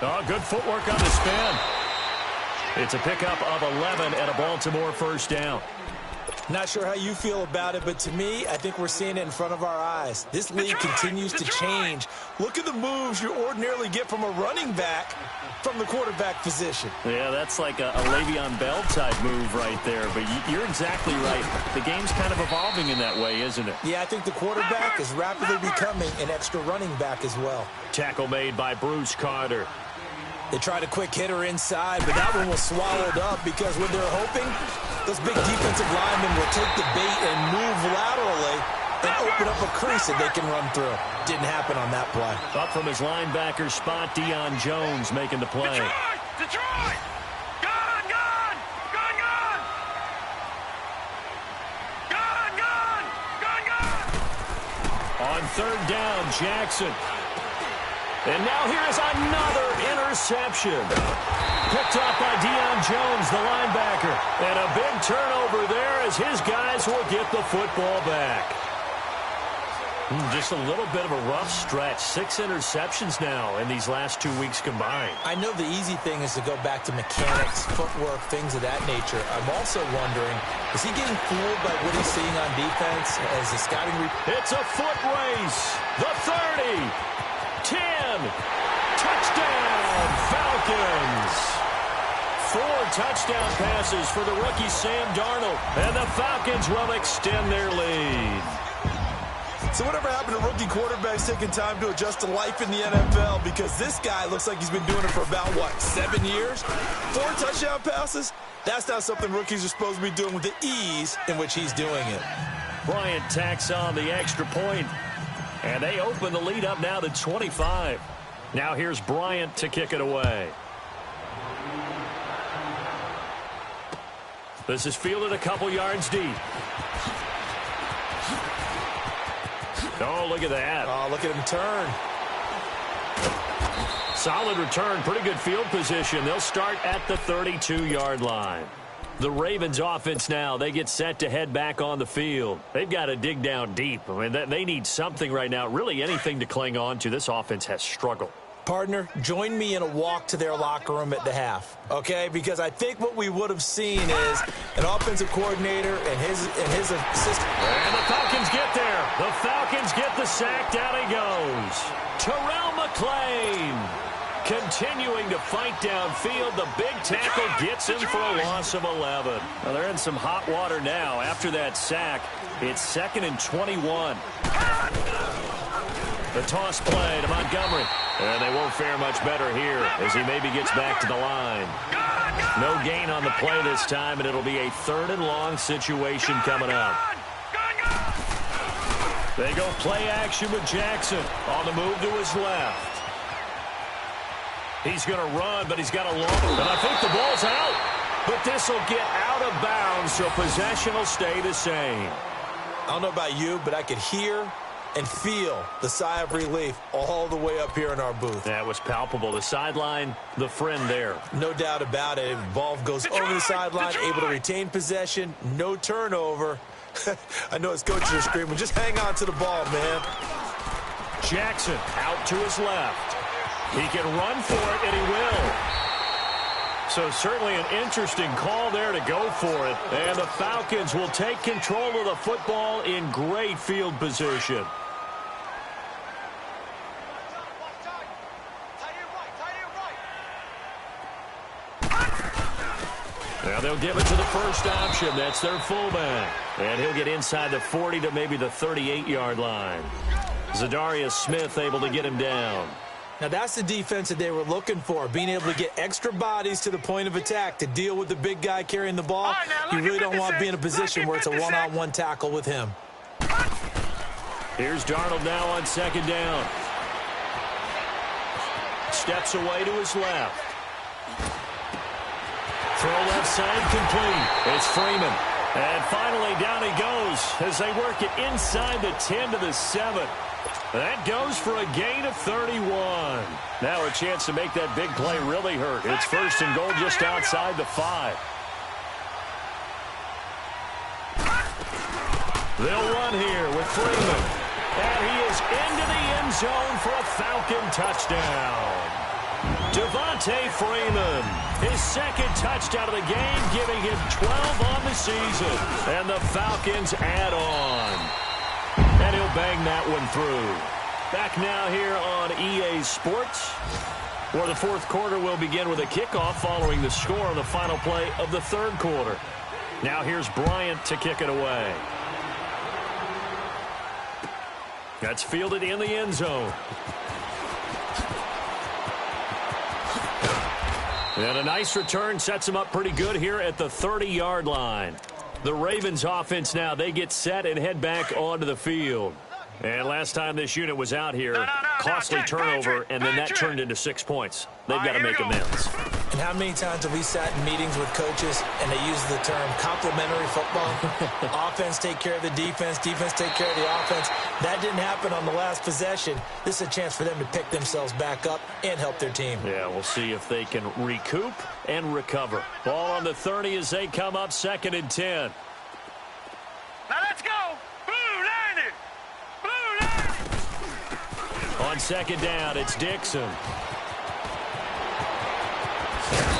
Oh, good footwork on the spin. It's a pickup of 11 and a Baltimore first down. Not sure how you feel about it, but to me, I think we're seeing it in front of our eyes. This league continues to change. Look at the moves you ordinarily get from a running back from the quarterback position. Yeah, that's like a Le'Veon Bell type move right there, but you're exactly right. The game's kind of evolving in that way, isn't it? Yeah, I think the quarterback is rapidly becoming an extra running back as well. Tackle made by Bruce Carter. They tried a quick hitter inside, but that one was swallowed up because when they're hoping, those big defensive linemen will take the bait and move laterally and open up a crease that they can run through. Didn't happen on that play. Up from his linebacker spot, Deion Jones making the play. Detroit! Gone! Gone! Gone! Gone! Gone! Gone! Gone! Gone! On 3rd down, Jackson. And now here's another interception. Picked off by Deion Jones, the linebacker. And a big turnover there as his guys will get the football back. Just a little bit of a rough stretch. 6 interceptions now in these last 2 weeks combined. I know the easy thing is to go back to mechanics, footwork, things of that nature. I'm also wondering, is he getting fooled by what he's seeing on defense as the scouting report? It's a foot race. The 30. 10. Touchdown, Falcons. 4 touchdown passes for the rookie Sam Darnold. And the Falcons will extend their lead. So whatever happened to rookie quarterbacks taking time to adjust to life in the NFL? Because this guy looks like he's been doing it for about, 7 years? 4 touchdown passes? That's not something rookies are supposed to be doing with the ease in which he's doing it. Bryant tacks on the extra point. And they open the lead up now to 25. Now here's Bryant to kick it away. This is fielded a couple yards deep. Oh, look at that. Oh, look at him turn. Solid return, pretty good field position. They'll start at the 32-yard line. The Ravens offense now, they get set to head back on the field. They've got to dig down deep. I mean, they need something right now, really anything to cling on to. This offense has struggled. Partner, join me in a walk to their locker room at the half, okay? Because I think what we would have seen is an offensive coordinator and his assistant. And the Falcons get there. The Falcons get the sack. Down he goes. Terrell McClain continuing to fight downfield. The big tackle gets him for a loss of 11. Well, they're in some hot water now. After that sack, it's 2nd and 21. The toss play to Montgomery. And they won't fare much better here as he maybe gets back to the line. No gain on the play this time, and it'll be a 3rd and long situation coming up. They go play action with Jackson on the move to his left. He's going to run, but he's got a long. And I think the ball's out. But this will get out of bounds, so possession will stay the same. I don't know about you, but I could hear and feel the sigh of relief all the way up here in our booth. That was palpable. The sideline, the friend there. No doubt about it. Ball goes over the sideline, able to retain possession, no turnover. I know his coaches are screaming, just hang on to the ball, man. Jackson out to his left. He can run for it, and he will. So certainly an interesting call there to go for it. And the Falcons will take control of the football in great field position. Now they'll give it to the first option. That's their fullback. And he'll get inside the 40 to maybe the 38-yard line. Zadarius Smith able to get him down. Now that's the defense that they were looking for, being able to get extra bodies to the point of attack to deal with the big guy carrying the ball. You really don't want to be in a position where it's a one-on-one tackle with him. Here's Darnold now on second down. Steps away to his left. Throw left side complete. It's Freeman. And finally down he goes as they work it inside the 10 to the 7. That goes for a gain of 31. Now a chance to make that big play really hurt. It's first and goal just outside the 5. They'll run here with Freeman. And he is into the end zone for a Falcon touchdown. Devontae Freeman, his second touchdown of the game, giving him 12 on the season. And the Falcons add on. And he'll bang that one through. Back now here on EA Sports, where the fourth quarter will begin with a kickoff following the score on the final play of the third quarter. Now here's Bryant to kick it away. That's fielded in the end zone. And a nice return sets him up pretty good here at the 30-yard line. The Ravens offense now, they get set and head back onto the field. And last time this unit was out here, costly turnover, and then that turned into 6 points. They've got to make amends. And how many times have we sat in meetings with coaches and they use the term complementary football? Offense take care of the defense, defense take care of the offense. That didn't happen on the last possession. This is a chance for them to pick themselves back up and help their team. Yeah, we'll see if they can recoup and recover. Ball on the 30 as they come up, 2nd and 10. Now let's go. Blue Lightning. Blue Lightning. On second down, it's Dixon.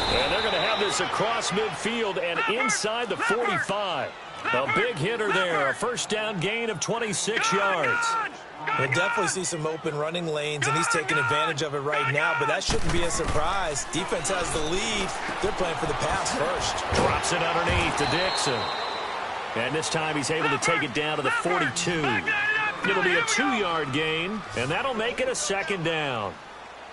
And they're going to have this across midfield and inside the 45. A big hitter there, a first down gain of 26 yards. We'll definitely see some open running lanes, and he's taking advantage of it right now, but that shouldn't be a surprise. Defense has the lead. They're playing for the pass first. Drops it underneath to Dixon. And this time he's able to take it down to the 42. It'll be a 2-yard gain, and that'll make it a second down.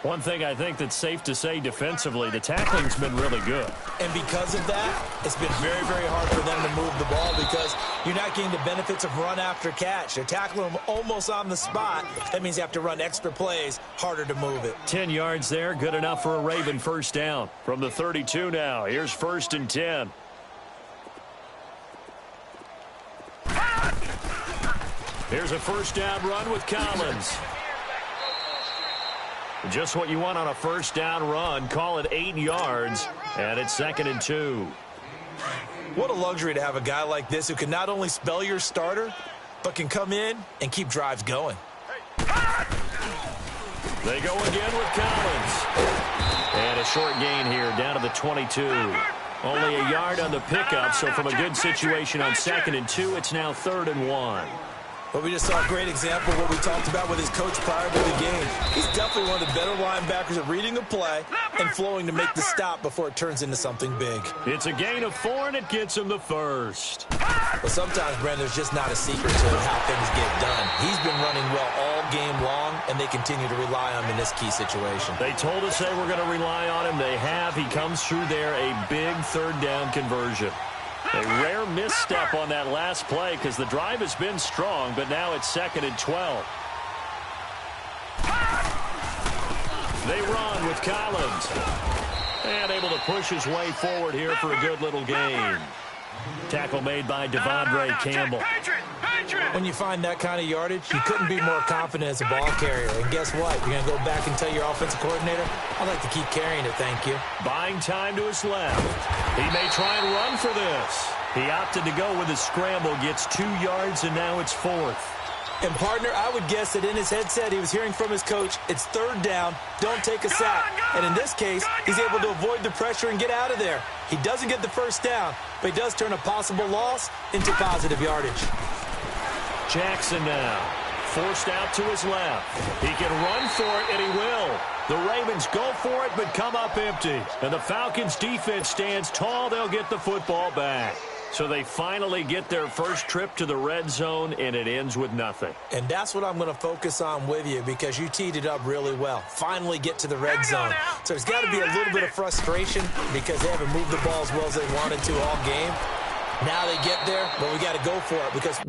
One thing I think that's safe to say defensively, the tackling's been really good. And because of that, it's been very, very hard for them to move the ball because you're not getting the benefits of run after catch. They're tackling them almost on the spot. That means you have to run extra plays, harder to move it. 10 yards there, good enough for a Raven first down. From the 32 now, here's 1st and 10. Here's a first down run with Collins. Just what you want on a first down run. Call it 8 yards, and it's 2nd and 2. What a luxury to have a guy like this who can not only spell your starter, but can come in and keep drives going. They go again with Collins. And a short gain here down to the 22. Only a yard on the pickup, so from a good situation on 2nd and 2, it's now 3rd and 1. But we just saw a great example of what we talked about with his coach prior to the game. He's definitely one of the better linebackers at reading a play and flowing to make the stop before it turns into something big. It's a gain of 4, and it gets him the first. But sometimes, Brent, there's just not a secret to how things get done. He's been running well all game long, and they continue to rely on him in this key situation. They told us they were going to rely on him. They have. He comes through there, a big 3rd down conversion. A rare misstep on that last play because the drive has been strong, but now it's 2nd and 12. They run with Collins. And able to push his way forward here for a good little gain. Tackle made by Devondre Campbell. When you find that kind of yardage, you couldn't be more confident as a ball carrier. And guess what? You're going to go back and tell your offensive coordinator, I'd like to keep carrying it, thank you. Buying time to his left. He may try and run for this. He opted to go with a scramble, gets 2 yards, and now it's 4th. And, partner, I would guess that in his headset he was hearing from his coach, it's 3rd down, don't take a sack. And in this case, he's able to avoid the pressure and get out of there. He doesn't get the first down, but he does turn a possible loss into positive yardage. Jackson now, forced out to his left. He can run for it, and he will. The Ravens go for it, but come up empty. And the Falcons' defense stands tall. They'll get the football back. So they finally get their first trip to the red zone, and it ends with nothing. And that's what I'm going to focus on with you because you teed it up really well. Finally get to the red zone. So there's got to be a little bit of frustration because they haven't moved the ball as well as they wanted to all game. Now they get there, but we got to go for it because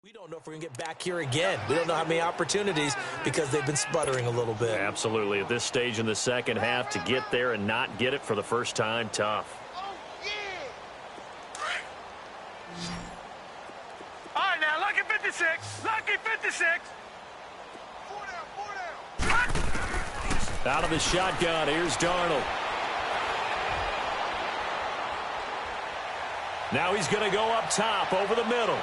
we don't know if we're going to get back here again. We don't know how many opportunities because they've been sputtering a little bit. Absolutely. At this stage in the second half, to get there and not get it for the first time, tough. All right, now, lucky 56. Lucky 56. Four down. Out of the shotgun, here's Darnold. Now he's going to go up top over the middle.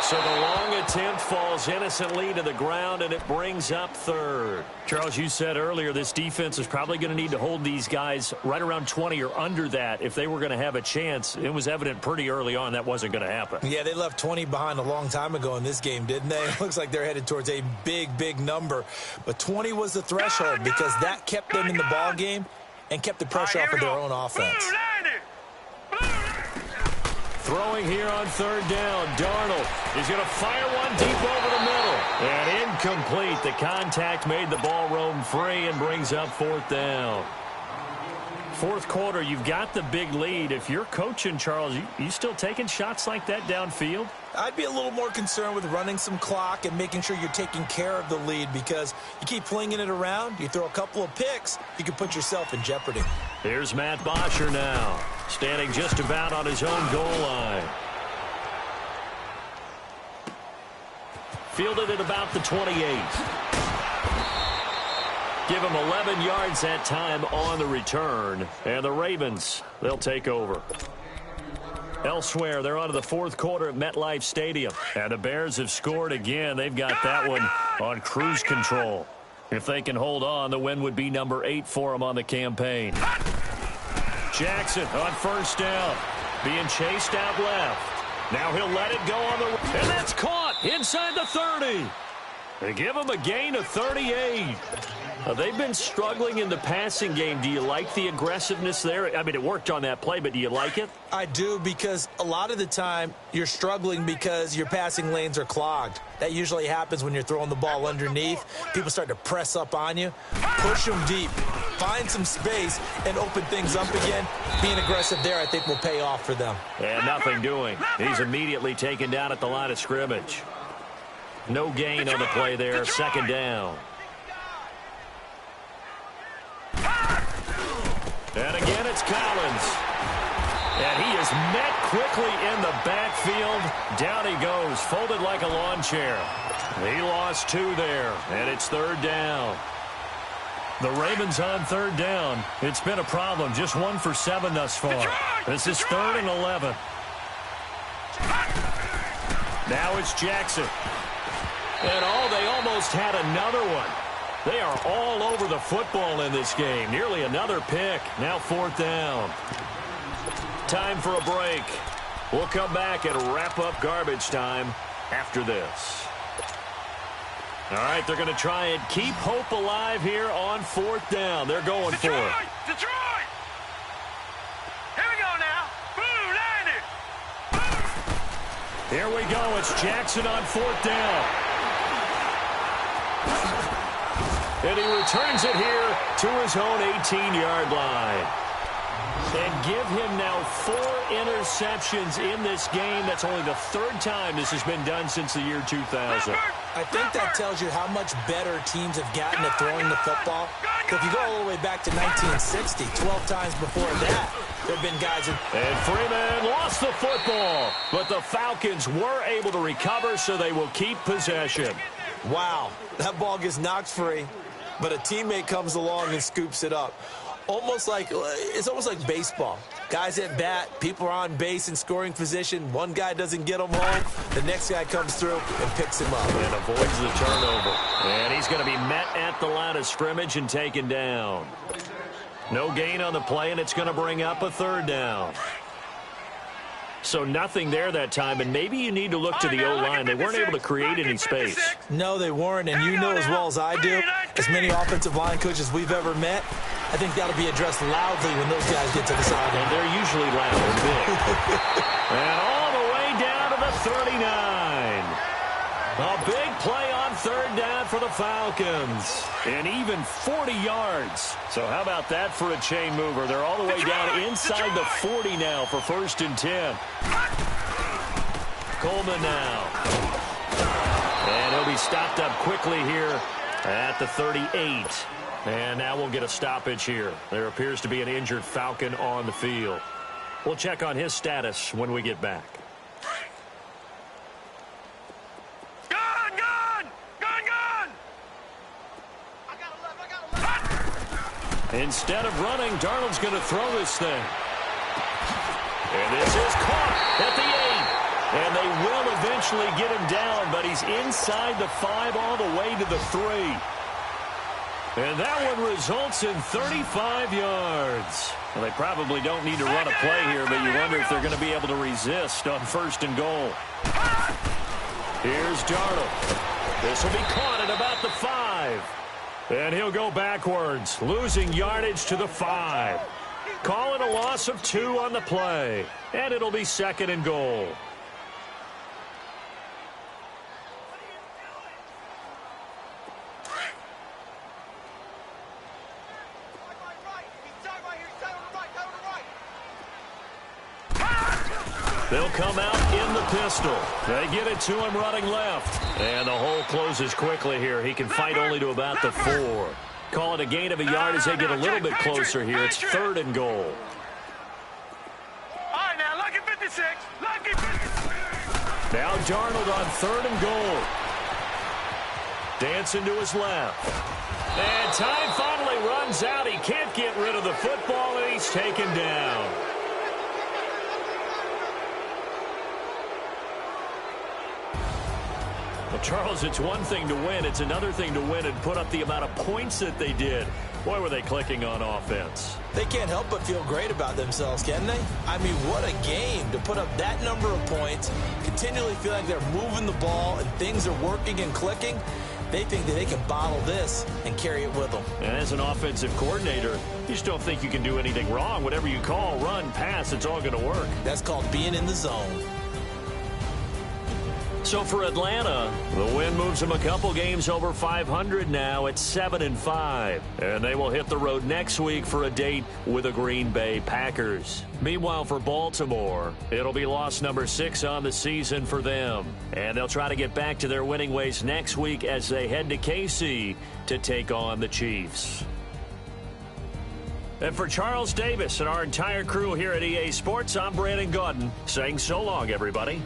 So the long attempt falls innocently to the ground, and it brings up 3rd. Charles, you said earlier this defense is probably going to need to hold these guys right around 20 or under that if they were going to have a chance. It was evident pretty early on that wasn't going to happen. Yeah, they left 20 behind a long time ago in this game, didn't they? It looks like they're headed towards a big, big number. But 20 was the threshold because that kept them in the ball game and kept the pressure off of their own offense. Throwing here on 3rd down, Darnold. He's going to fire one deep over the middle. And incomplete. The contact made the ball roam free and brings up 4th down. 4th quarter, you've got the big lead. If you're coaching, Charles, you still taking shots like that downfield? I'd be a little more concerned with running some clock and making sure you're taking care of the lead because you keep flinging it around, you throw a couple of picks, you can put yourself in jeopardy. Here's Matt Bosher now, standing just about on his own goal line. Fielded at about the 28. Give him 11 yards that time on the return. And the Ravens, they'll take over. Elsewhere, they're on to the 4th quarter at MetLife Stadium. And the Bears have scored again. They've got that one on cruise control. If they can hold on, the win would be number 8 for them on the campaign. Jackson on 1st down. Being chased out left. Now he'll let it go on the... And that's caught inside the 30. They give him a gain of 38. They've been struggling in the passing game. Do you like the aggressiveness there? I mean, it worked on that play, but do you like it? I do because a lot of the time you're struggling because your passing lanes are clogged. That usually happens when you're throwing the ball underneath. People start to press up on you. Push them deep. Find some space and open things up again. Being aggressive there, I think, will pay off for them. And nothing doing. He's immediately taken down at the line of scrimmage. No gain on the play there. 2nd down. And again, it's Collins. And he is met quickly in the backfield. Down he goes, folded like a lawn chair. He lost 2 there, and it's 3rd down. The Ravens on 3rd down. It's been a problem, just 1 for 7 thus far. This is 3rd and 11. Now it's Jackson. And they almost had another one. They are all over the football in this game. Nearly another pick. Now 4th down. Time for a break. We'll come back and wrap up garbage time after this. All right, they're going to try and keep hope alive here on 4th down. They're going for it. Detroit! Here we go now. Blue 90. Here we go. It's Jackson on 4th down. And he returns it here to his own 18-yard line. And give him now 4 interceptions in this game. That's only the 3rd time this has been done since the year 2000. I think that tells you how much better teams have gotten at throwing the football. If you go all the way back to 1960, 12 times before that, there have been guys who... And Freeman lost the football, but the Falcons were able to recover, so they will keep possession. Wow, that ball gets knocked free, but a teammate comes along and scoops it up. It's almost like baseball. Guys at bat, people are on base in scoring position. One guy doesn't get him home. The next guy comes through and picks him up. And avoids the turnover. And he's going to be met at the line of scrimmage and taken down. No gain on the play, and it's going to bring up a 3rd down. So nothing there that time, and maybe you need to look to the O-line. They weren't able to create any space. No, they weren't, and you know as well as I do, as many offensive line coaches we've ever met, I think that'll be addressed loudly when those guys get to the sideline. And they're usually loud and big. And all the way down to the 39. A big play on 3rd down for the Falcons. And even 40 yards. So how about that for a chain mover? They're all the way down inside the 40 now for 1st and 10. Coleman now. And he'll be stopped up quickly here at the 38. And now we'll get a stoppage here. There appears to be an injured Falcon on the field. We'll check on his status when we get back. Instead of running, Darnold's going to throw this thing. And this is caught at the 8. And they will eventually get him down, but he's inside the 5 all the way to the 3. And that one results in 35 yards. Well, they probably don't need to run a play here, but you wonder if they're going to be able to resist on 1st and goal. Here's Darnold. This will be caught at about the 5. And he'll go backwards, losing yardage to the 5. Call it a loss of 2 on the play. And it'll be 2nd and goal. They'll come out in the pistol. They get it to him running left. And the hole closes quickly here. He can fight only to about the 4. Call it a gain of a yard as they get a little bit closer here. It's 3rd and goal. All right, now, lucky 56. Lucky 56. Now Darnold on 3rd and goal. Dancing to his left. And time finally runs out. He can't get rid of the football, and he's taken down. Well, Charles, it's one thing to win. It's another thing to win and put up the amount of points that they did. Boy, were they clicking on offense. They can't help but feel great about themselves, can they? I mean, what a game to put up that number of points, continually feel like they're moving the ball and things are working and clicking. They think that they can bottle this and carry it with them. And as an offensive coordinator, you just don't think you can do anything wrong. Whatever you call, run, pass, it's all going to work. That's called being in the zone. So for Atlanta, the win moves them a couple games over 500 now at 7-5. And they will hit the road next week for a date with the Green Bay Packers. Meanwhile, for Baltimore, it'll be loss number 6 on the season for them. And they'll try to get back to their winning ways next week as they head to KC to take on the Chiefs. And for Charles Davis and our entire crew here at EA Sports, I'm Brandon Gaudin saying so long, everybody.